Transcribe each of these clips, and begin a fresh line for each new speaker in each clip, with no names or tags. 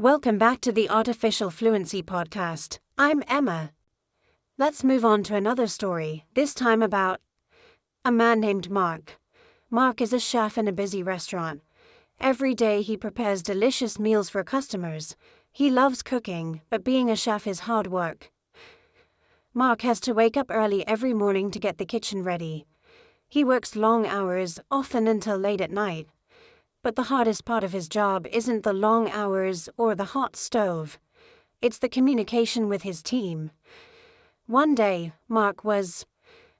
Welcome back to the Artificial Fluency Podcast. I'm Emma. Let's move on to another story, this time about a man named Mark. Mark is a chef in a busy restaurant. Every day he prepares delicious meals for customers. He loves cooking, but being a chef is hard work. Mark has to wake up early every morning to get the kitchen ready. He works long hours, often until late at night. But the hardest part of his job isn't the long hours or the hot stove. It's the communication with his team. One day, Mark was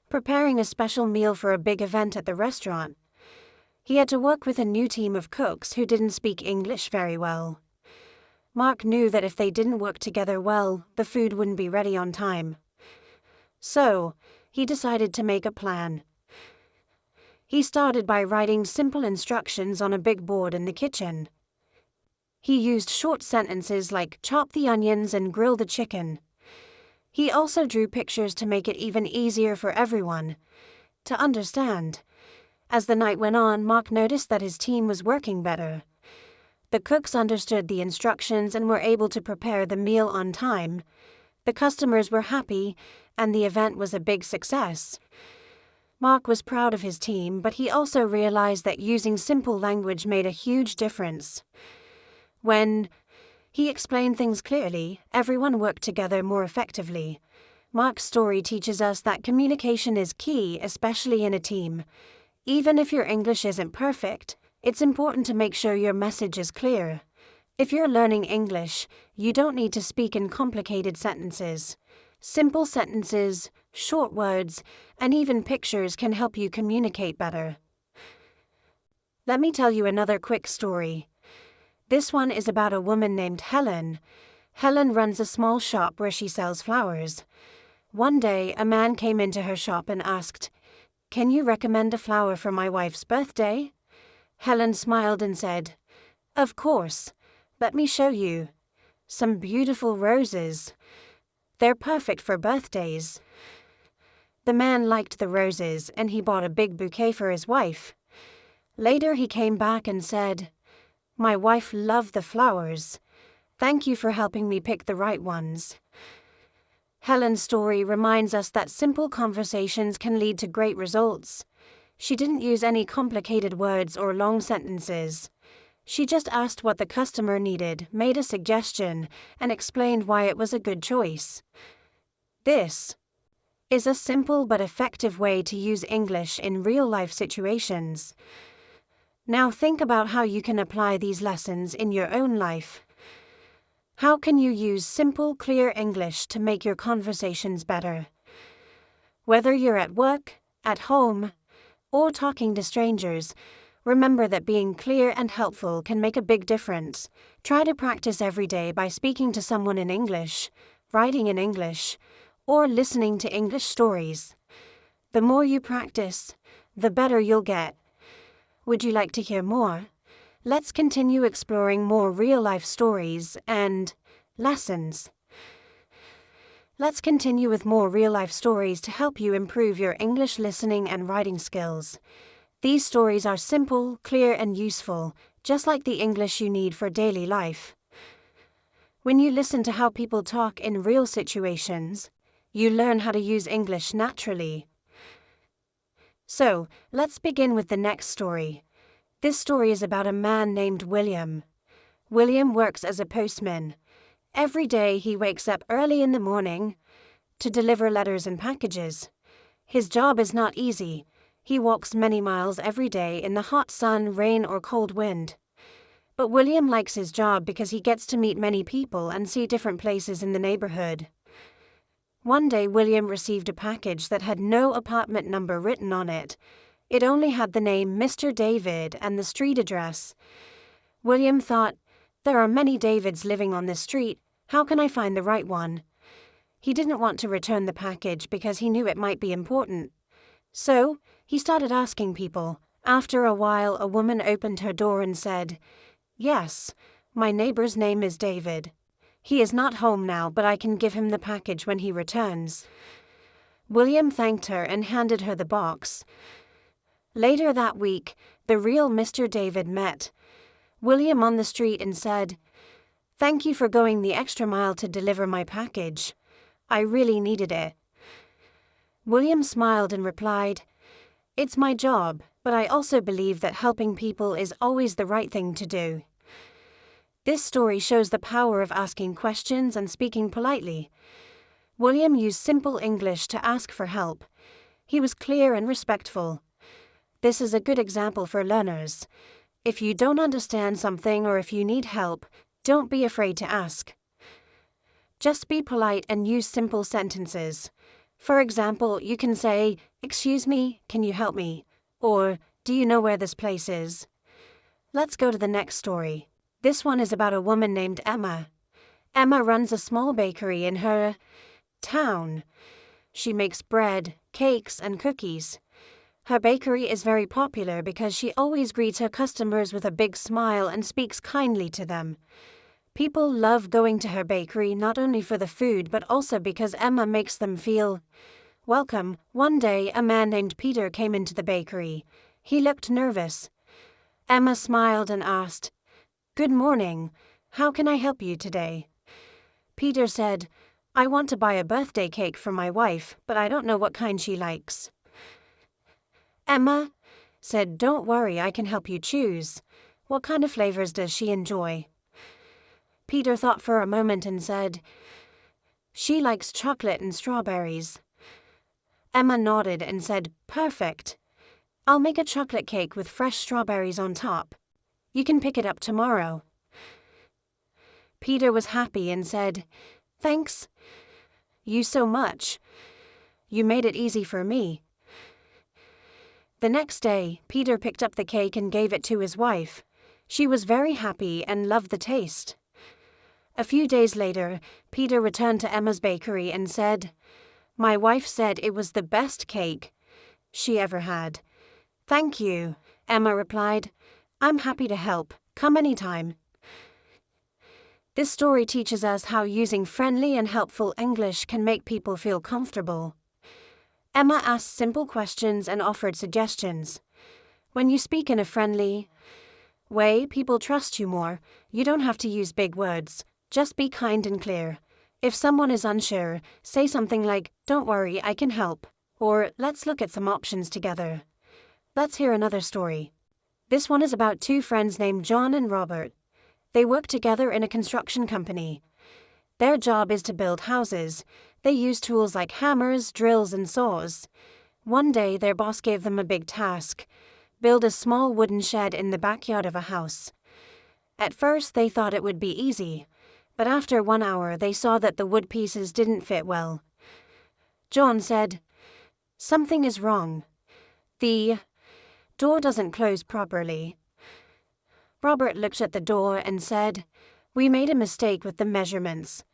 preparing a special meal for a big event at the restaurant. He had to work with a new team of cooks who didn't speak English very well. Mark knew that if they didn't work together well, the food wouldn't be ready on time. So, he decided to make a plan. He started by writing simple instructions on a big board in the kitchen. He used short sentences like chop the onions and grill the chicken. He also drew pictures to make it even easier for everyone to understand. As the night went on, Mark noticed that his team was working better. The cooks understood the instructions and were able to prepare the meal on time. The customers were happy, and the event was a big success. Mark was proud of his team, but he also realized that using simple language made a huge difference. When he explained things clearly, everyone worked together more effectively. Mark's story teaches us that communication is key, especially in a team. Even if your English isn't perfect, it's important to make sure your message is clear. If you're learning English, you don't need to speak in complicated sentences. Simple sentences, short words, and even pictures can help you communicate better. Let me tell you another quick story. This one is about a woman named Helen. Helen runs a small shop where she sells flowers. One day, a man came into her shop and asked, "Can you recommend a flower for my wife's birthday?" Helen smiled and said, "Of course. Let me show you. Some beautiful roses. They're perfect for birthdays." The man liked the roses and he bought a big bouquet for his wife. Later he came back and said, "My wife loved the flowers. Thank you for helping me pick the right ones." Helen's story reminds us that simple conversations can lead to great results. She didn't use any complicated words or long sentences. She just asked what the customer needed, made a suggestion, and explained why it was a good choice. This is a simple but effective way to use English in real-life situations. Now think about how you can apply these lessons in your own life. How can you use simple, clear English to make your conversations better? Whether you're at work, at home, or talking to strangers, remember that being clear and helpful can make a big difference. Try to practice every day by speaking to someone in English, writing in English, or listening to English stories. The more you practice, the better you'll get. Would you like to hear more? Let's continue exploring more real-life stories and lessons. Let's continue with more real-life stories to help you improve your English listening and writing skills. These stories are simple, clear, and useful, just like the English you need for daily life. When you listen to how people talk in real situations, you learn how to use English naturally. So, let's begin with the next story. This story is about a man named William. William works as a postman. Every day he wakes up early in the morning to deliver letters and packages. His job is not easy. He walks many miles every day in the hot sun, rain, or cold wind. But William likes his job because he gets to meet many people and see different places in the neighborhood. One day William received a package that had no apartment number written on it. It only had the name Mr. David and the street address. William thought, "There are many Davids living on this street. How can I find the right one?" He didn't want to return the package because he knew it might be important. So, he started asking people. After a while, a woman opened her door and said, "Yes, my neighbor's name is David. He is not home now, but I can give him the package when he returns." William thanked her and handed her the box. Later that week, the real Mr. David met William on the street and said, Thank you for going the extra mile to deliver my package. I really needed it. William smiled and replied, It's my job, but I also believe that helping people is always the right thing to do. This story shows the power of asking questions and speaking politely. William used simple English to ask for help. He was clear and respectful. This is a good example for learners. If you don't understand something or if you need help, don't be afraid to ask. Just be polite and use simple sentences. For example, you can say, Excuse me, can you help me? Or, do you know where this place is? Let's go to the next story. This one is about a woman named Emma. Emma runs a small bakery in her town. She makes bread, cakes, and cookies. Her bakery is very popular because she always greets her customers with a big smile and speaks kindly to them. People love going to her bakery not only for the food but also because Emma makes them feel welcome. One day, a man named Peter came into the bakery. He looked nervous. Emma smiled and asked, Good morning. How can I help you today? Peter said, I want to buy a birthday cake for my wife, but I don't know what kind she likes. Emma said, Don't worry, I can help you choose. What kind of flavors does she enjoy? Peter thought for a moment and said, She likes chocolate and strawberries. Emma nodded and said, Perfect. I'll make a chocolate cake with fresh strawberries on top. You can pick it up tomorrow. Peter was happy and said, Thanks you so much. You made it easy for me. The next day, Peter picked up the cake and gave it to his wife. She was very happy and loved the taste. A few days later, Peter returned to Emma's bakery and said, My wife said it was the best cake she ever had. Thank you, Emma replied. I'm happy to help. Come anytime. This story teaches us how using friendly and helpful English can make people feel comfortable. Emma asked simple questions and offered suggestions. When you speak in a friendly way, people trust you more. You don't have to use big words. Just be kind and clear. If someone is unsure, say something like, Don't worry, I can help. Or, Let's look at some options together. Let's hear another story. This one is about two friends named John and Robert. They work together in a construction company. Their job is to build houses. They use tools like hammers, drills, and saws. One day, their boss gave them a big task: build a small wooden shed in the backyard of a house. At first, they thought it would be easy, but after 1 hour, they saw that the wood pieces didn't fit well. John said, Something is wrong. The door doesn't close properly. Robert looked at the door and said, We made a mistake with the measurements.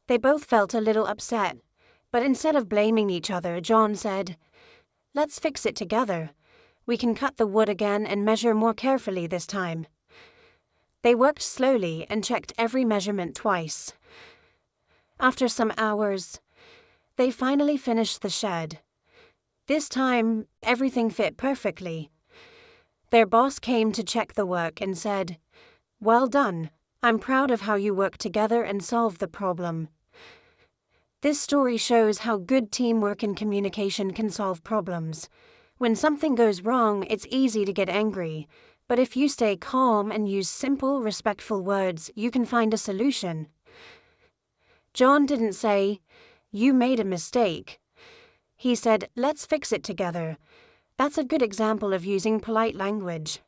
They both felt a little upset, but instead of blaming each other, John said, Let's fix it together. We can cut the wood again and measure more carefully this time. They worked slowly and checked every measurement twice. After some hours, they finally finished the shed. This time, everything fit perfectly. Their boss came to check the work and said, Well done. I'm proud of how you worked together and solved the problem. This story shows how good teamwork and communication can solve problems. When something goes wrong, it's easy to get angry. But if you stay calm and use simple, respectful words, you can find a solution. John didn't say, You made a mistake. He said, Let's fix it together. That's a good example of using polite language.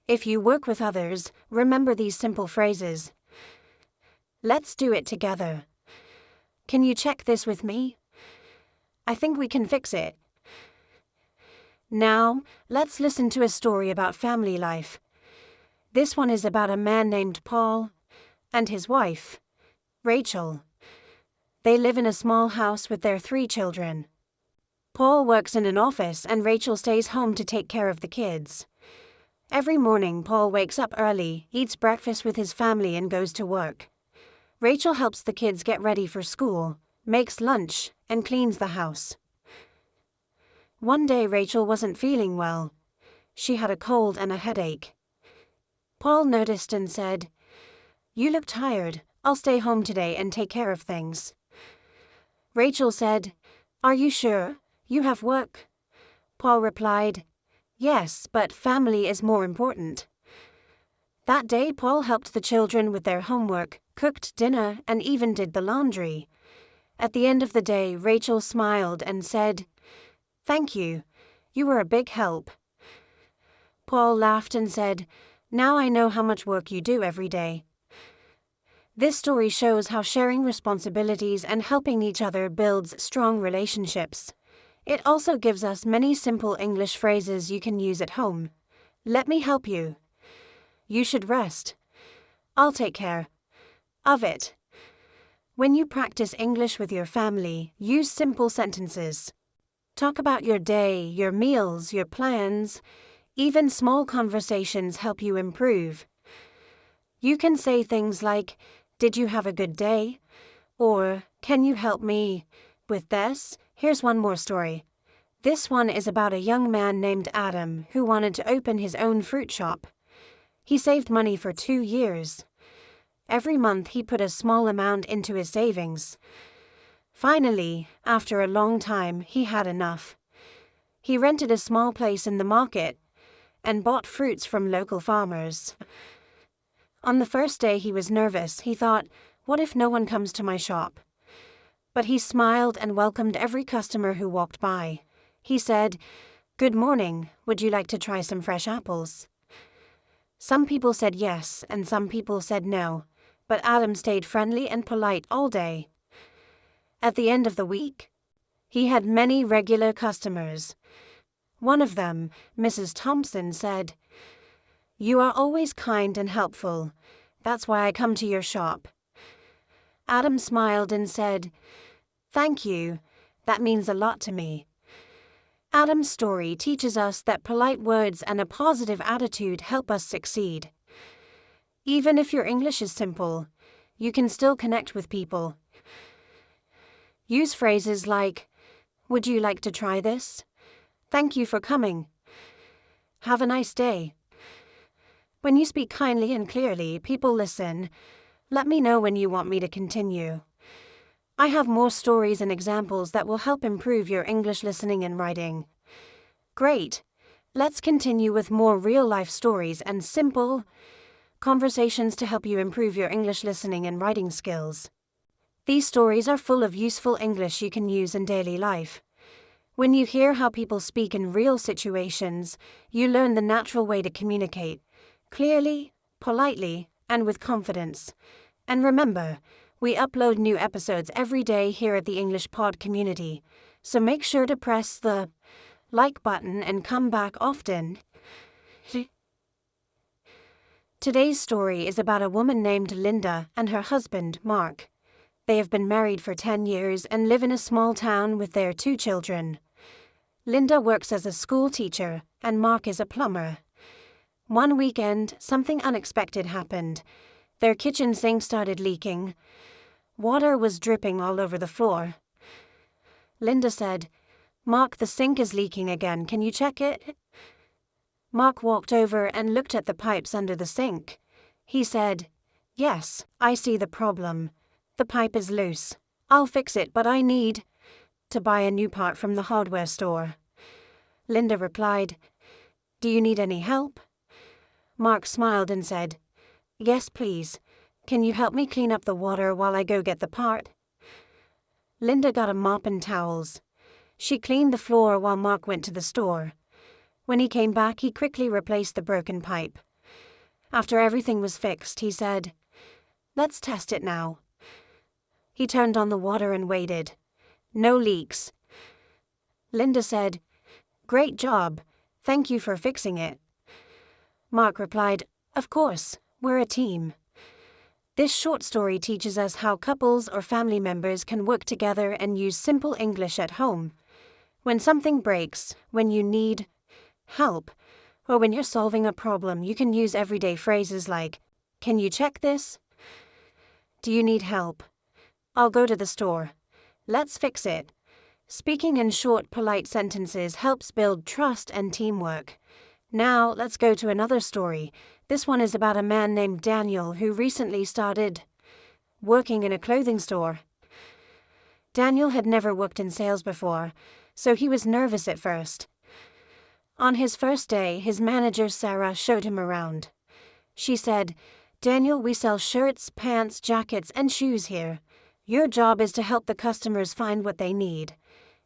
If you work with others, remember these simple phrases. Let's do it together. Can you check this with me? I think we can fix it. Now, let's listen to a story about family life. This one is about a man named Paul and his wife, Rachel. They live in a small house with their 3 children. Paul works in an office and Rachel stays home to take care of the kids. Every morning, Paul wakes up early, eats breakfast with his family, and goes to work. Rachel helps the kids get ready for school, makes lunch, and cleans the house. One day, Rachel wasn't feeling well. She had a cold and a headache. Paul noticed and said, You look tired. I'll stay home today and take care of things. Rachel said, Are you sure? You have work? Paul replied, Yes, but family is more important. That day, Paul helped the children with their homework, cooked dinner, and even did the laundry. At the end of the day, Rachel smiled and said, Thank you. You were a big help. Paul laughed and said, Now I know how much work you do every day. This story shows how sharing responsibilities and helping each other builds strong relationships. It also gives us many simple English phrases you can use at home. Let me help you. You should rest. I'll take care of it. When you practice English with your family, use simple sentences. Talk about your day, your meals, your plans. Even small conversations help you improve. You can say things like, Did you have a good day? Or, Can you help me with this? Here's one more story. This one is about a young man named Adam who wanted to open his own fruit shop. He saved money for 2 years. Every month he put a small amount into his savings. Finally, after a long time, he had enough. He rented a small place in the market and bought fruits from local farmers. On the first day he was nervous. He thought, What if no one comes to my shop? But he smiled and welcomed every customer who walked by. He said, Good morning, would you like to try some fresh apples? Some people said yes, and some people said no, but Adam stayed friendly and polite all day. At the end of the week, he had many regular customers. One of them, Mrs. Thompson, said, You are always kind and helpful. That's why I come to your shop. Adam smiled and said, Thank you. That means a lot to me. Adam's story teaches us that polite words and a positive attitude help us succeed. Even if your English is simple, you can still connect with people. Use phrases like, Would you like to try this? Thank you for coming. Have a nice day. When you speak kindly and clearly, people listen. Let me know when you want me to continue. I have more stories and examples that will help improve your English listening and writing. Great! Let's continue with more real-life stories and simple conversations to help you improve your English listening and writing skills. These stories are full of useful English you can use in daily life. When you hear how people speak in real situations, you learn the natural way to communicate, clearly, politely, and with confidence. And remember, we upload new episodes every day here at the English Pod community, so make sure to press the like button and come back often. Today's story is about a woman named Linda and her husband, Mark. They have been married for 10 years and live in a small town with their 2 children. Linda works as a school teacher and Mark is a plumber. One weekend, something unexpected happened. Their kitchen sink started leaking. Water was dripping all over the floor. Linda said, Mark, the sink is leaking again. Can you check it? Mark walked over and looked at the pipes under the sink. He said, Yes, I see the problem. The pipe is loose. I'll fix it, but I need to buy a new part from the hardware store. Linda replied, Do you need any help? Mark smiled and said, Yes, please. Can you help me clean up the water while I go get the part? Linda got a mop and towels. She cleaned the floor while Mark went to the store. When he came back, he quickly replaced the broken pipe. After everything was fixed, he said, Let's test it now. He turned on the water and waited. No leaks. Linda said, Great job. Thank you for fixing it. Mark replied, Of course, we're a team. This short story teaches us how couples or family members can work together and use simple English at home. When something breaks, when you need help, or when you're solving a problem, you can use everyday phrases like, Can you check this? Do you need help? I'll go to the store. Let's fix it. Speaking in short, polite sentences helps build trust and teamwork. Now, let's go to another story. This one is about a man named Daniel who recently started working in a clothing store. Daniel had never worked in sales before, so he was nervous at first. On his first day, his manager Sarah showed him around. She said, "Daniel, we sell shirts, pants, jackets, and shoes here. Your job is to help the customers find what they need."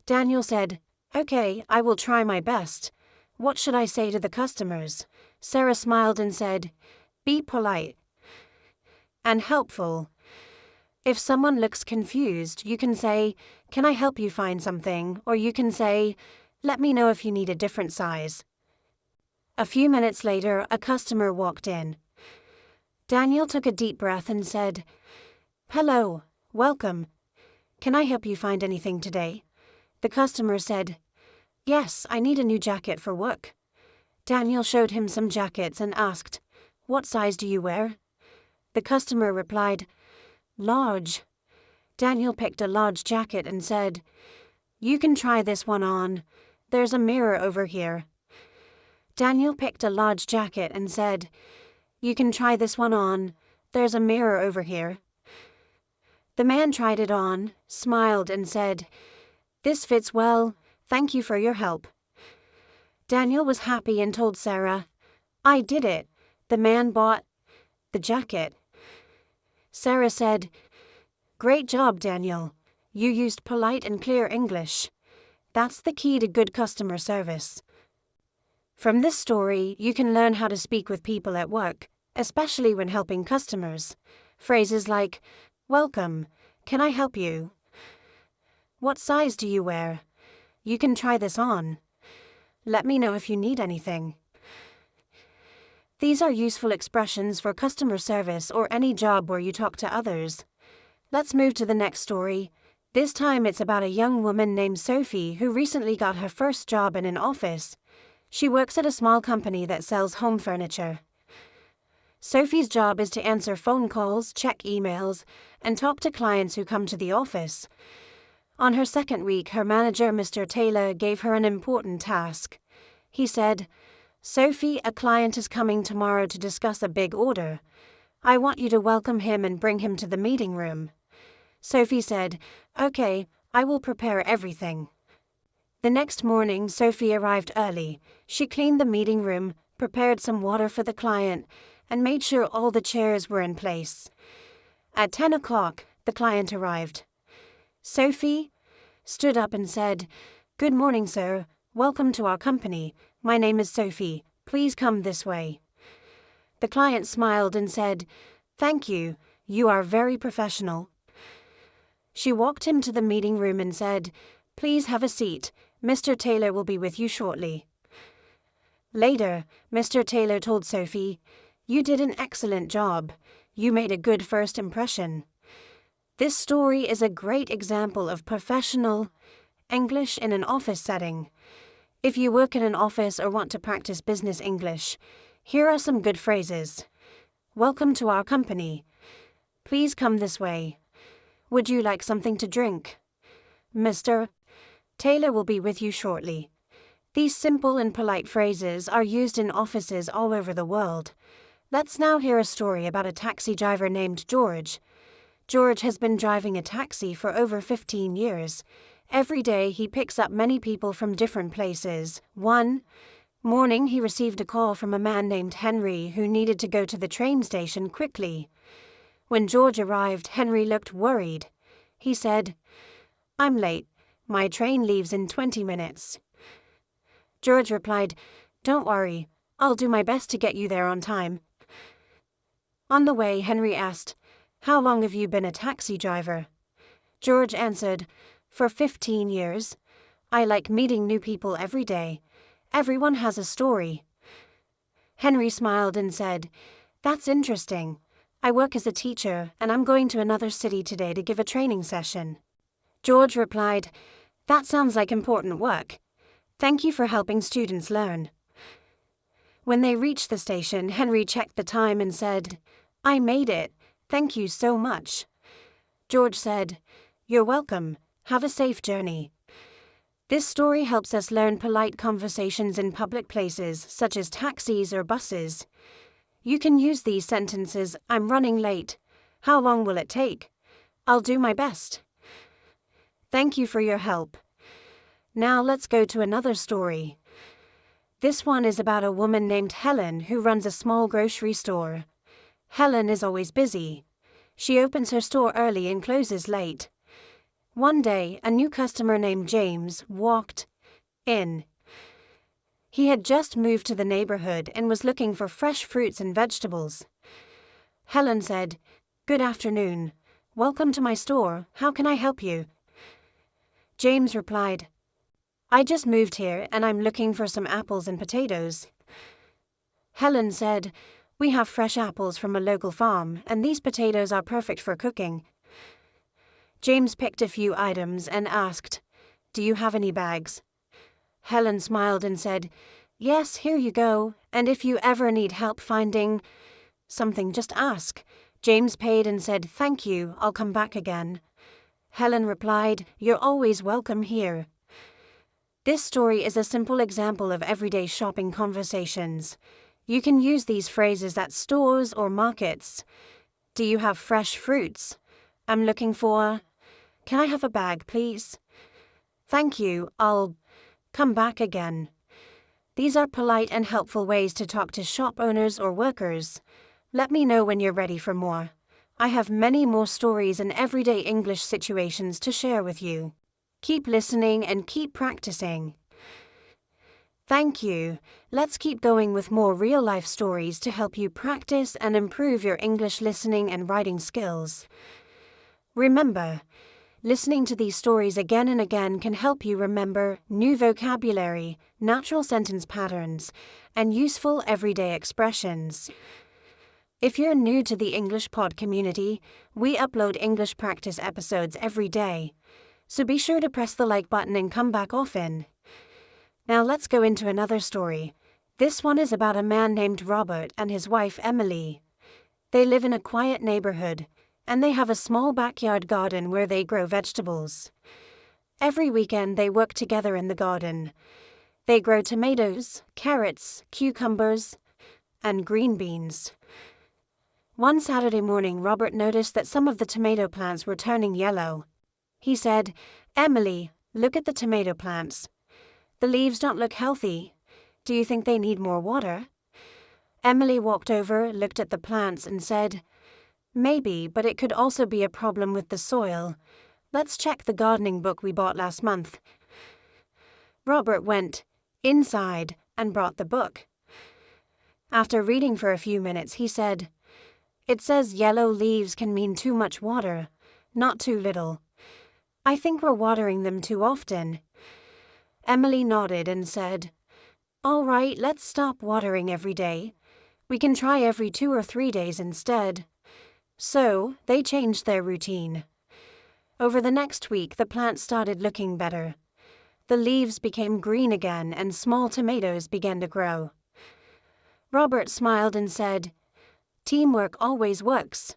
Daniel said, "Okay, I will try my best. What should I say to the customers?" Sarah smiled and said, "Be polite and helpful. If someone looks confused, you can say, 'Can I help you find something?' Or you can say, 'Let me know if you need a different size.'" A few minutes later, a customer walked in. Daniel took a deep breath and said, "Hello, welcome. Can I help you find anything today?" The customer said, "Yes, I need a new jacket for work." Daniel showed him some jackets and asked, "What size do you wear?" The customer replied, "Large." Daniel picked a large jacket and said, "You can try this one on. There's a mirror over here." Daniel picked a large jacket and said, "You can try this one on. There's a mirror over here." The man tried it on, smiled and said, "This fits well. Thank you for your help." Daniel was happy and told Sarah, "I did it. The man bought the jacket." Sarah said, "Great job, Daniel. You used polite and clear English. That's the key to good customer service." From this story, you can learn how to speak with people at work, especially when helping customers. Phrases like, "Welcome. Can I help you?" "What size do you wear?" "You can try this on." "Let me know if you need anything." These are useful expressions for customer service or any job where you talk to others. Let's move to the next story. This time it's about a young woman named Sophie who recently got her first job in an office. She works at a small company that sells home furniture. Sophie's job is to answer phone calls, check emails, and talk to clients who come to the office. On her second week, her manager, Mr. Taylor, gave her an important task. He said, "Sophie, a client is coming tomorrow to discuss a big order. I want you to welcome him and bring him to the meeting room." Sophie said, "Okay, I will prepare everything." The next morning, Sophie arrived early. She cleaned the meeting room, prepared some water for the client, and made sure all the chairs were in place. At 10 o'clock, the client arrived. Sophie stood up and said, "Good morning, sir. Welcome to our company. My name is Sophie. Please come this way." The client smiled and said, "Thank you. You are very professional." She walked him to the meeting room and said, "Please have a seat. Mr. Taylor will be with you shortly." Later, Mr. Taylor told Sophie, "You did an excellent job. You made a good first impression." This story is a great example of professional English in an office setting. If you work in an office or want to practice business English, here are some good phrases. "Welcome to our company." "Please come this way." "Would you like something to drink?" "Mr. Taylor will be with you shortly." These simple and polite phrases are used in offices all over the world. Let's now hear a story about a taxi driver named George. George has been driving a taxi for over 15 years. Every day he picks up many people from different places. One morning he received a call from a man named Henry who needed to go to the train station quickly. When George arrived, Henry looked worried. He said, "I'm late. My train leaves in 20 minutes. George replied, "Don't worry. I'll do my best to get you there on time." On the way, Henry asked, "How long have you been a taxi driver?" George answered, "For 15 years. I like meeting new people every day. Everyone has a story." Henry smiled and said, "That's interesting. I work as a teacher and I'm going to another city today to give a training session." George replied, "That sounds like important work. Thank you for helping students learn." When they reached the station, Henry checked the time and said, "I made it. Thank you so much." George said, "You're welcome. Have a safe journey." This story helps us learn polite conversations in public places, such as taxis or buses. You can use these sentences: I'm running late. How long will it take? I'll do my best. Thank you for your help. Now let's go to another story. This one is about a woman named Helen who runs a small grocery store. Helen is always busy. She opens her store early and closes late. One day, a new customer named James walked in. He had just moved to the neighborhood and was looking for fresh fruits and vegetables. Helen said, "Good afternoon. Welcome to my store. How can I help you?" James replied, "I just moved here and I'm looking for some apples and potatoes." Helen said, "We have fresh apples from a local farm, and these potatoes are perfect for cooking." James picked a few items and asked, "Do you have any bags?" Helen smiled and said, "Yes, here you go, and if you ever need help finding something, just ask." James paid and said, "Thank you, I'll come back again." Helen replied, "You're always welcome here." This story is a simple example of everyday shopping conversations. You can use these phrases at stores or markets. Do you have fresh fruits? I'm looking for. Can I have a bag, please? Thank you, I'll come back again. These are polite and helpful ways to talk to shop owners or workers. Let me know when you're ready for more. I have many more stories and everyday English situations to share with you. Keep listening and keep practicing. Thank you. Let's keep going with more real-life stories to help you practice and improve your English listening and writing skills. Remember, listening to these stories again and again can help you remember new vocabulary, natural sentence patterns, and useful everyday expressions. If you're new to the English Pod community, we upload English practice episodes every day. So be sure to press the like button and come back often. Now let's go into another story. This one is about a man named Robert and his wife Emily. They live in a quiet neighborhood, and they have a small backyard garden where they grow vegetables. Every weekend they work together in the garden. They grow tomatoes, carrots, cucumbers, and green beans. One Saturday morning, Robert noticed that some of the tomato plants were turning yellow. He said, "Emily, look at the tomato plants. The leaves don't look healthy. Do you think they need more water?" Emily walked over, looked at the plants, and said, "Maybe, but it could also be a problem with the soil. Let's check the gardening book we bought last month." Robert went inside and brought the book. After reading for a few minutes, he said, "It says yellow leaves can mean too much water, not too little. I think we're watering them too often." Emily nodded and said, "All right, let's stop watering every day. We can try every 2 or 3 days instead." So, they changed their routine. Over the next week, the plants started looking better. The leaves became green again and small tomatoes began to grow. Robert smiled and said, "Teamwork always works."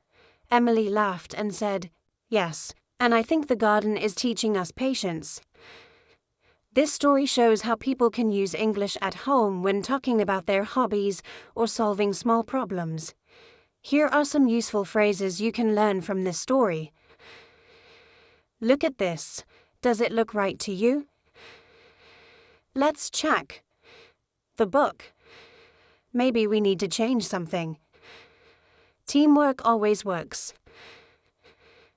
Emily laughed and said, "Yes, and I think the garden is teaching us patience." This story shows how people can use English at home when talking about their hobbies or solving small problems. Here are some useful phrases you can learn from this story. Look at this. Does it look right to you? Let's check the book. Maybe we need to change something. Teamwork always works.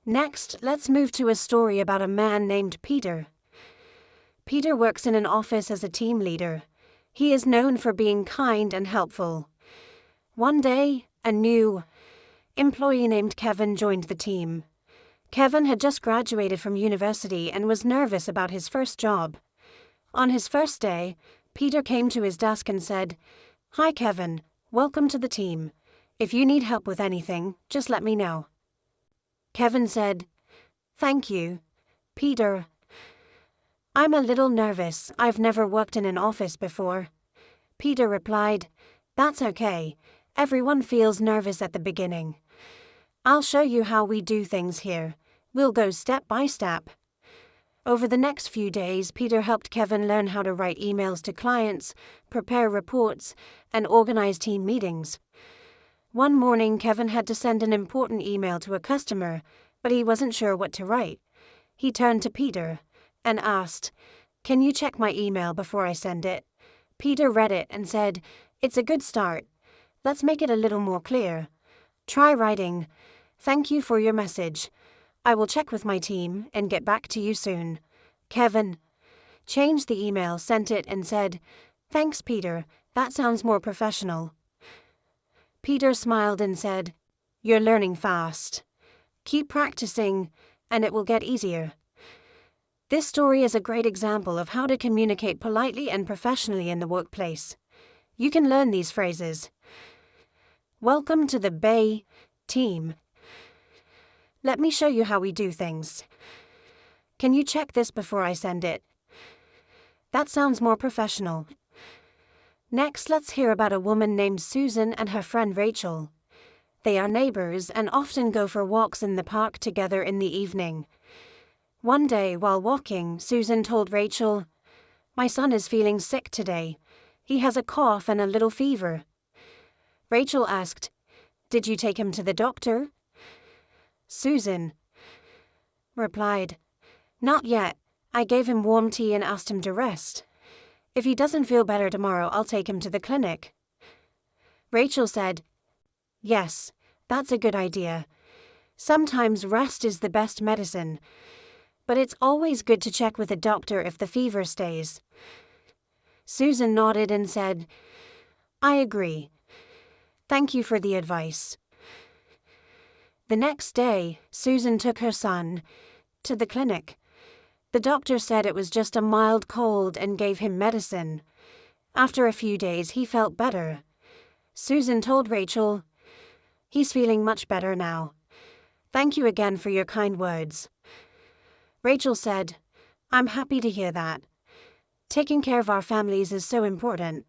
Next, let's move to a story about a man named Peter. Peter works in an office as a team leader. He is known for being kind and helpful. One day, a new employee named Kevin joined the team. Kevin had just graduated from university and was nervous about his first job. On his first day, Peter came to his desk and said, "Hi, Kevin. Welcome to the team. If you need help with anything, just let me know." Kevin said, "Thank you, Peter. I'm a little nervous. I've never worked in an office before." Peter replied, "That's okay. Everyone feels nervous at the beginning. I'll show you how we do things here. We'll go step by step." Over the next few days, Peter helped Kevin learn how to write emails to clients, prepare reports, and organize team meetings. One morning, Kevin had to send an important email to a customer, but he wasn't sure what to write. He turned to Peter and asked, "Can you check my email before I send it?" Peter read it and said, "It's a good start. Let's make it a little more clear. Try writing, 'Thank you for your message. I will check with my team and get back to you soon.'" Kevin changed the email, sent it, and said, "Thanks, Peter. That sounds more professional." Peter smiled and said, "You're learning fast. Keep practicing, and it will get easier." This story is a great example of how to communicate politely and professionally in the workplace. You can learn these phrases. Welcome to the Bay team. Let me show you how we do things. Can you check this before I send it? That sounds more professional. Next, let's hear about a woman named Susan and her friend Rachel. They are neighbors and often go for walks in the park together in the evening. One day, while walking, Susan told Rachel, "My son is feeling sick today. He has a cough and a little fever." Rachel asked, "Did you take him to the doctor?" Susan replied, "Not yet. I gave him warm tea and asked him to rest. If he doesn't feel better tomorrow, I'll take him to the clinic." Rachel said, "Yes, that's a good idea. Sometimes rest is the best medicine, but it's always good to check with a doctor if the fever stays." Susan nodded and said, "I agree. Thank you for the advice." The next day, Susan took her son to the clinic. The doctor said it was just a mild cold and gave him medicine. After a few days, he felt better. Susan told Rachel, "He's feeling much better now. Thank you again for your kind words." Rachel said, "I'm happy to hear that. Taking care of our families is so important."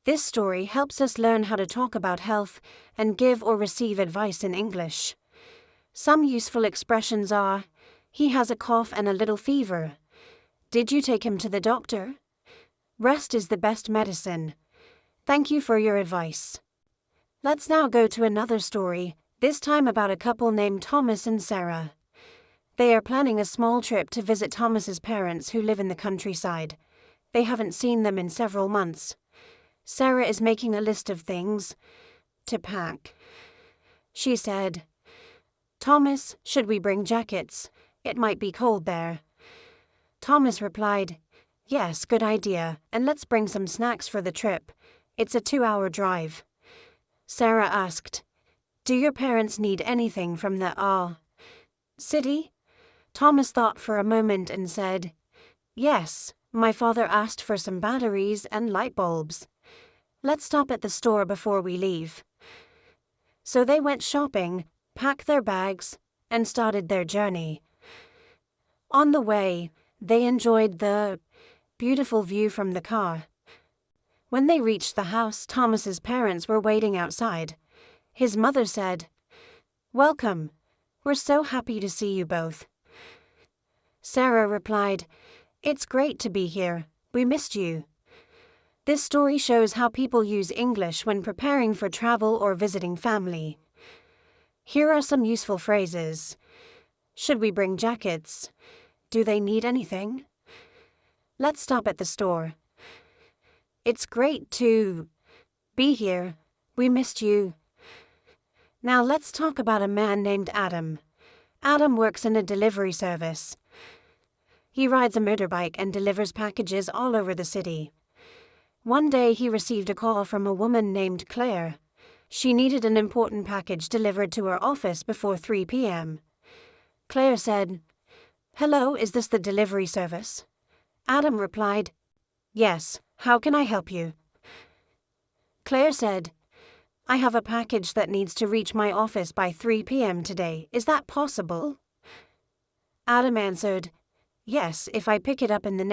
This story helps us learn how to talk about health and give or receive advice in English. Some useful expressions are, "He has a cough and a little fever." "Did you take him to the doctor?" "Rest is the best medicine." "Thank you for your advice." Let's now go to another story, this time about a couple named Thomas and Sarah. They are planning a small trip to visit Thomas's parents who live in the countryside. They haven't seen them in several months. Sarah is making a list of things to pack. She said, "Thomas, should we bring jackets? It might be cold there." Thomas replied, "Yes, good idea, and let's bring some snacks for the trip. It's a 2-hour drive." Sarah asked, "Do your parents need anything from the city?" Thomas thought for a moment and said, "Yes, my father asked for some batteries and light bulbs. Let's stop at the store before we leave." So they went shopping, packed their bags, and started their journey. On the way, they enjoyed the beautiful view from the car. When they reached the house, Thomas's parents were waiting outside. His mother said, "Welcome. We're so happy to see you both." Sarah replied, "It's great to be here. We missed you." This story shows how people use English when preparing for travel or visiting family. Here are some useful phrases. Should we bring jackets? Do they need anything? Let's stop at the store. It's great to be here. We missed you. Now let's talk about a man named Adam. Adam works in a delivery service. He rides a motorbike and delivers packages all over the city. One day he received a call from a woman named Claire. She needed an important package delivered to her office before 3 p.m. Claire said, "Hello, is this the delivery service?" Adam replied, "Yes, how can I help you?" Claire said, "I have a package that needs to reach my office by 3 p.m. today. Is that possible?" Adam answered, "Yes, if I pick it up in the